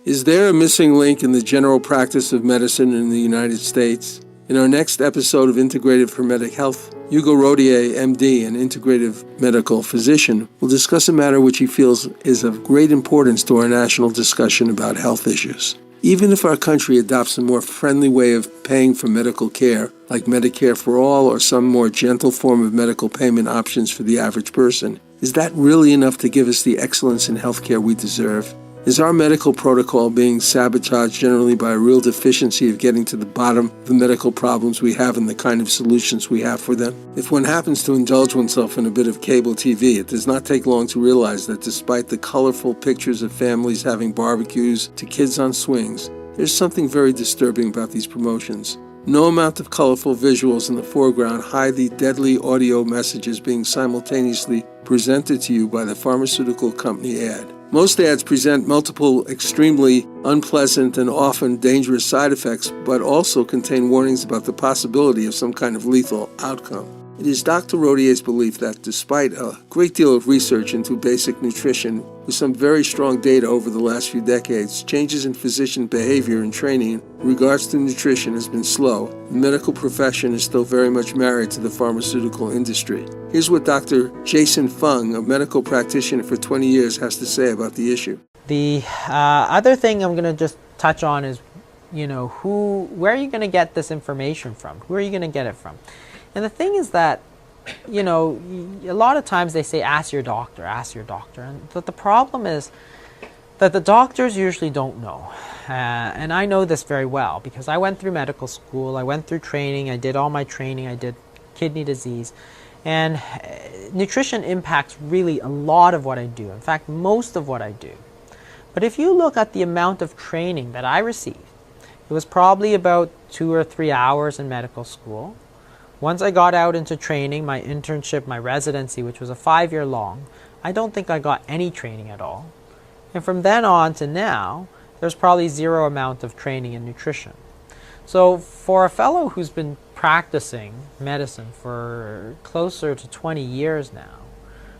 Is there a missing link in the general practice of medicine in the United States? In our next episode of Integrative Hermetic Health, Hugo Rodier, MD, an integrative medical physician, will discuss a matter which he feels is of great importance to our national discussion about health issues. Even if our country adopts a more friendly way of paying for medical care, like Medicare for all or some more gentle form of medical payment options for the average person, is that really enough to give us the excellence in healthcare we deserve? Is our medical protocol being sabotaged generally by a real deficiency of getting to the bottom of the medical problems we have and the kind of solutions we have for them? If one happens to indulge oneself in a bit of cable TV, it does not take long to realize that despite the colorful pictures of families having barbecues to kids on swings, there's something very disturbing about these promotions. No amount of colorful visuals in the foreground hide the deadly audio messages being simultaneously presented to you by the pharmaceutical company ad. Most ads present multiple extremely unpleasant and often dangerous side effects, but also contain warnings about the possibility of some kind of lethal outcome. It is Dr. Rodier's belief that despite a great deal of research into basic nutrition, with some very strong data over the last few decades, changes in physician behavior and training in regards to nutrition has been slow. The medical profession is still very much married to the pharmaceutical industry. Here's what Dr. Jason Fung, a medical practitioner for 20 years, has to say about the issue. The other thing I'm going to just touch on is, where are you going to get this information from? Who are you going to get it from? And the thing is that, a lot of times they say, ask your doctor. And the problem is that the doctors usually don't know. And I know this very well because I went through medical school, I went through training, I did all my training, I did kidney disease. And nutrition impacts really a lot of what I do. In fact, most of what I do. But if you look at the amount of training that I received, it was probably about 2 or 3 hours in medical school. Once I got out into training, my internship, my residency, which was a 5-year long, I don't think I got any training at all. And from then on to now, there's probably zero amount of training in nutrition. So for a fellow who's been practicing medicine for closer to 20 years now,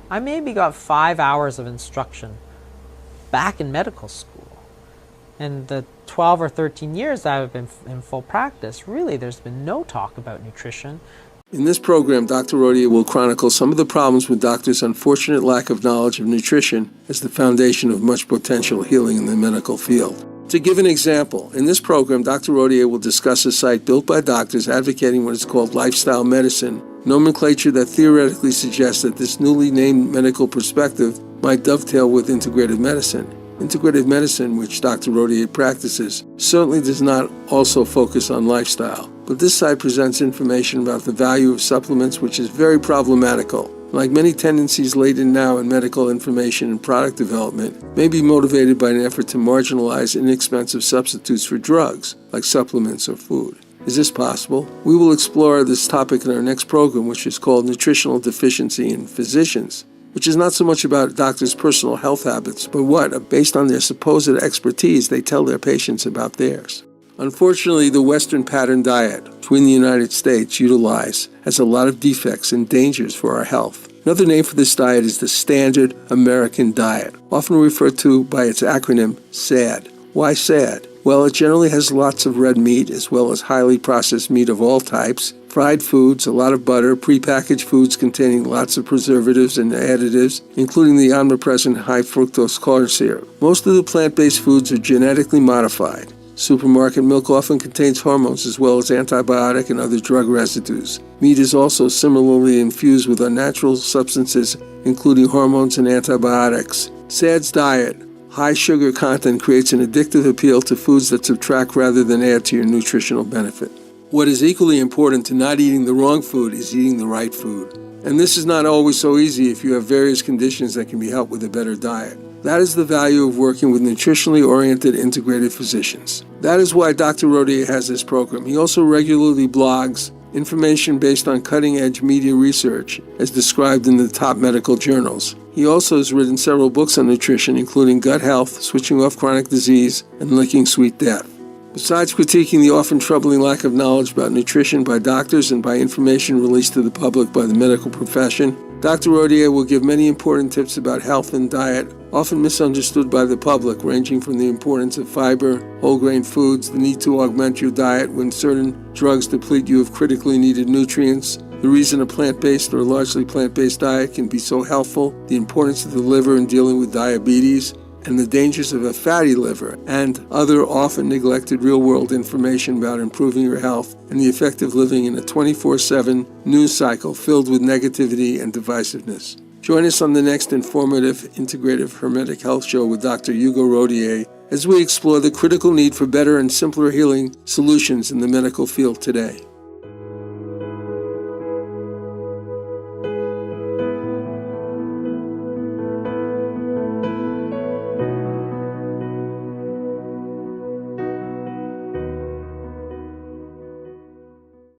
I maybe got 5 hours of instruction back in medical school. And the 12 or 13 years that I've been in full practice, really there's been no talk about nutrition. In this program, Dr. Rodier will chronicle some of the problems with doctors' unfortunate lack of knowledge of nutrition as the foundation of much potential healing in the medical field. To give an example, in this program, Dr. Rodier will discuss a site built by doctors advocating what is called lifestyle medicine, nomenclature that theoretically suggests that this newly named medical perspective might dovetail with integrative medicine. Integrative medicine, which Dr. Rodier practices, certainly does not also focus on lifestyle. But this site presents information about the value of supplements, which is very problematical. Like many tendencies laden now in medical information and product development, may be motivated by an effort to marginalize inexpensive substitutes for drugs, like supplements or food. Is this possible? We will explore this topic in our next program, which is called Nutritional Deficiency in Physicians, which is not so much about doctors' personal health habits, but what, based on their supposed expertise, they tell their patients about theirs. Unfortunately, the Western pattern diet, which we in the United States utilize, has a lot of defects and dangers for our health. Another name for this diet is the Standard American Diet, often referred to by its acronym SAD. Why SAD? Well, it generally has lots of red meat as well as highly processed meat of all types, fried foods, a lot of butter, prepackaged foods containing lots of preservatives and additives, including the omnipresent high fructose corn syrup. Most of the plant-based foods are genetically modified. Supermarket milk often contains hormones as well as antibiotic and other drug residues. Meat is also similarly infused with unnatural substances, including hormones and antibiotics. SAD's diet, high sugar content, creates an addictive appeal to foods that subtract rather than add to your nutritional benefit. What is equally important to not eating the wrong food is eating the right food. And this is not always so easy if you have various conditions that can be helped with a better diet. That is the value of working with nutritionally oriented integrated physicians. That is why Dr. Rodier has this program. He also regularly blogs information based on cutting-edge media research as described in the top medical journals. He also has written several books on nutrition, including Gut Health, Switching Off Chronic Disease, and Licking Sweet Death. Besides critiquing the often troubling lack of knowledge about nutrition by doctors and by information released to the public by the medical profession, Dr. Rodier will give many important tips about health and diet, often misunderstood by the public, ranging from the importance of fiber, whole grain foods, the need to augment your diet when certain drugs deplete you of critically needed nutrients, the reason a plant-based or largely plant-based diet can be so helpful, the importance of the liver in dealing with diabetes, and the dangers of a fatty liver, and other often neglected real-world information about improving your health and the effect of living in a 24/7 news cycle filled with negativity and divisiveness. Join us on the next informative, integrative Hermetic Health Show with Dr. Hugo Rodier as we explore the critical need for better and simpler healing solutions in the medical field today.